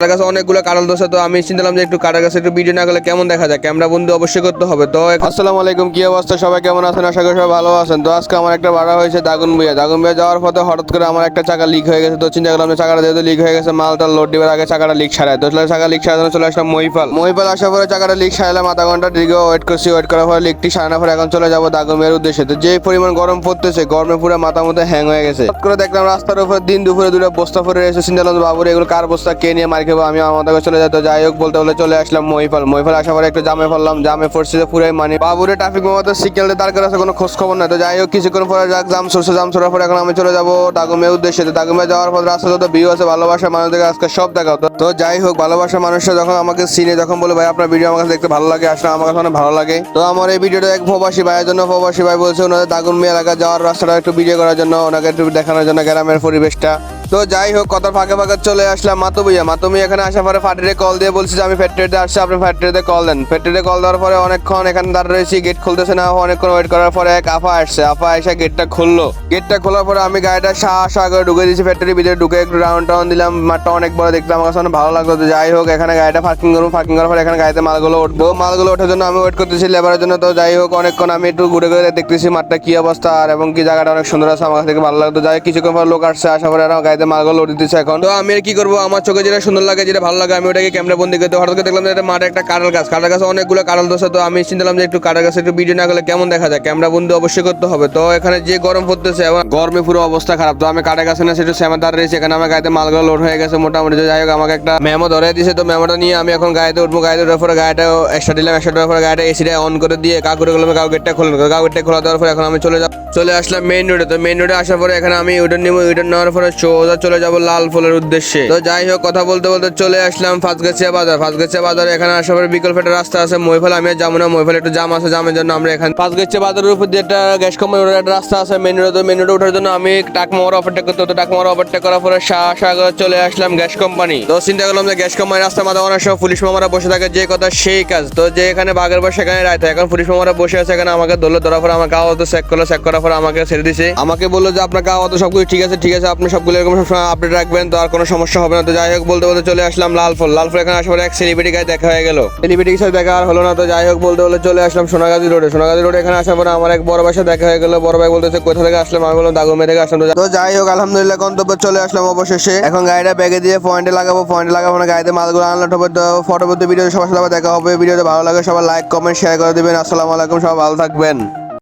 কাটার কাছে অনেকগুলো কাঁঠাল ধরছে, তো আমি চিন্তালাম যে একটু কাটার কাছে একটু ভিডিও না করলে কেমন দেখা যায়, ক্যামেরা বন্ধু অবশ্যই করতে হবে। তো আসসালামু আলাইকুম, কি অবস্থা সবাই, কেমন আছেন? আশা করি সবাই ভালো আছেন। তো আজকে আমার একটা ভাড়া হয়েছে দাগনভূঞা যাওয়ার পথে হঠাৎ করে আমার একটা চাকা লিক হয়ে গেছে। তো চিন্তা করলাম যে চাকাটা যেহেতু লিক হয়ে গেছে, মালটা লোড দিবার আগে চাকাটা লিক সারায়। তো চাকা লিক সারানোর চলে আসলাম মহিপাল আসার পরে চাকাটা লিক সারালাম, আধা ঘন্টা দীর্ঘ ওয়েট করার পরে লিকটি সারানোর পরে এখন চলে যাবো দাগনভূঞার উদ্দেশ্যে। তো যে পরিমাণ গরম পড়তেছে, গরমে পুরো মাথা মতো হ্যাং হয়ে গেছে। হঠাৎ করে দেখলাম রাস্তার উপর দিন দুপুরে দুটো বস্তা পরে এসে, চিন্তা করলাম বাবুরে এগুলো কার বস্তা, কে নিয়ে মার খাবো, আমি আমার মতো চলে যেত। যাই হোক, বলতে বলে চলে আসলাম মহিপাল আসার পরে একটু জামে পড়লাম, জামে পড়ছে পুরাই মানে বাবুরে ট্রাফিক মতো সিগন্যালে দাঁড় করে আছে, কোনো খোঁজ খবর নাই। তো যাই হোক, কিছুক্ষণ পরে জাম সরার পরে এখন আমি চলে যাবো দাগনভূঞার উদ্দেশ্যে। তো দাগনভূঞা যাওয়ার পর রাস্তা যত ভিউ আছে, ভালোবাসার মানুষদের আজকে সব দেখাও। তো যাই হোক, ভালোবাসার মানুষরা যখন আমাকে চিনে, যখন বলে ভাই আপনার ভিডিও আমার কাছে দেখতে ভালো লাগে, আসলে আমার কাছে অনেক ভালো লাগে। তো আমার এই ভিডিওটা এক প্রবাসী ভাইয়ের জন্য, প্রবাসী ভাই বলছে ওনাদের দাগনভূঞা এলাকা যাওয়ার রাস্তাটা একটু ভিডিও করার জন্য, ওনাকে একটু দেখানোর জন্য গ্রামের পরিবেশটা। তো যাই হোক, কথার ফাঁকে চলে আসলাম মাতুমি এখানে আসার পরে ফ্যাক্টরি কল দিয়ে বলছি যে আমি ফ্যাক্টরিতে আসছি, আপনি ফ্যাক্টরিতে কল দেন। ফ্যাক্টরিতে কল দেওয়ার পরে অনেকক্ষণ এখানে দাঁড়িয়ে রয়েছি, গেট খুলতেছে না। অনেকক্ষণ ওয়েট করার পরে এক আপা এসে গেটটা খুললো। গেটটা খোলার পরে আমি গাড়িটা শাহ করে ঢুকে দিয়েছি ফ্যাক্টরির ভিতরে। ঢুকে একটু রাউন্ড দিলাম, মাঠটা অনেক বড় দেখতে, আমার কাছে অনেক ভালো লাগলো। তো যাই হোক, এখানে গাড়িটা পার্কিং করার পরে এখানে গাড়িতে মালগুলো উঠবো, মালগুলো ওঠার জন্য আমি ওয়েট করতেছি লেবারের জন্য। তো যাই হোক, অনেকক্ষণ আমি একটু ঘুরে দেখতেছি মাঠটা কি অবস্থা, আর এবং কি জায়গাটা অনেক সুন্দর আছে, আমার কাছে থেকে ভালো লাগতো। যাই হোক, কিছুক্ষণ পর লোক আসছে, আসার পরে আমার গাড়িতে মালগুলো উঠে দিচ্ছে এখন। তো আমি আর কি করবো, আমার চোখে যেটা সুন্দর লাগে, যেটা ভালো লাগে, আমি ওটাকে ক্যামেরা বন্দি করতে। হঠাৎ করে দেখলাম যে মাঠে একটা কাঁঠাল গাছে অনেকগুলো কাঁঠাল ধরছে। তো আমি চিন্তালাম যে একটু কাঁঠাল গাছে একটু ভিডিও না করলে কেমন দেখা যায়, ক্যামেরা বন্দি অবশ্যই করতে হবে। তো এখানে যে গরম পড়তেছে, গরমে পুরো অবস্থা খারাপ। তো আমি কাঁঠাল গাছে না সেটা শ্যামাদার রয়েছে, এখানে আমার গাড়িতে মালগুলো লোড হয়ে গেছে মোটামুটি। যাই হোক, আমাকে একটা মেমো ধরে দিয়েছে, তো মেমোটা নিয়ে আমি এখন গাড়িতে উঠবো। গাড়িতে ওঠার পরে গাড়িটা এক্সট্রা দিলাম, এক্সট্রা দেওয়ার পরে গাড়িটা এসিটা অন করে দিয়ে কাকুরে গেলাম, গেটটা খোলা দেওয়ার পরে এখন আমি চলে আসলাম মেইন রোডে। তো মেইন রোডে আসার পরে এখানে আমি ইউটার্ন নিবো, ইউটার্ন নেওয়ার পরে সোজা চলে যাবো লাল ফুলের উদ্দেশ্যে। তো যাই হোক, কথা বলতে চলে আসলাম ফাঁসগাছিয়া বাজার। এখানে আসার পরে বিকল্প একটা রাস্তা আছে মহিপাল, আমি যাবো না, মহিপাল একটু জাম আছে, জামের জন্য আমরা এখানে ফাঁসগাছিয়া বাজারের উপর দিয়ে একটা গ্যাস কোম্পানির একটা রাস্তা আছে মেইন রোডে ওঠার জন্য আমি টাকমার ওভারটেক করতে হতো। টাকমার ওভারটেক করার পরে সাগর চলে আসলাম গ্যাস কোম্পানি। তো চিন্তা করলাম যে গ্যাস কোম্পানি রাস্তা মাথা অনেক সব পুলিশ মামারা বসে থাকে, যে কথা সেই কাজ। তো যে এখানে বাঘের বসে সেখানে রাইতে, এখন পুলিশ মামারা বসে আছে এখানে, আমাকে ধরার পর আমার কাগজ চেক করার পর আমাকে ছেড়ে দিছে। আমাকে বললো যে আপনার কাগজ সবকিছু ঠিক আছে, আপনি সবগুলো এরকম সবসময় আপডেট রাখবেন, তো আর কোনো সমস্যা হবে না। তো যাই হোক, বলতে চলে আসলাম লাল ফুল এখানে আসার পরে এক সেলিব্রিটি গায়ে দেখা হয়ে গেল, সেলিব্রিটির সাথে দেখা আর হলো না। তো যাই হোক, বলতে চলে আসলাম সোনাগাজী রোডে এখানে আসার পরে আমার এক বড় ভাইয়ের সাথে দেখা হয়ে গেল। বড় ভাই বলতেছে কোথা থেকে আসলাম, আমি বললাম দাগনভূঞা থেকে আসলাম। তো যাই হোক, আলহামদুলিল্লাহ গন্তব্যে চলে আসলাম অবশেষে। এখন গাড়িটা ব্যাগে দিয়ে পয়েন্টে লাগাবো না, গাড়িতে মালগুলো আনলোড হবে। তো পরবর্তী ভিডিও সবার সাথে দেখা হবে। ভিডিওটা ভালো লাগে সবাই লাইক কমেন্ট শেয়ার করে দিবেন। আসসালামু আলাইকুম, সবাই ভালো থাকবেন।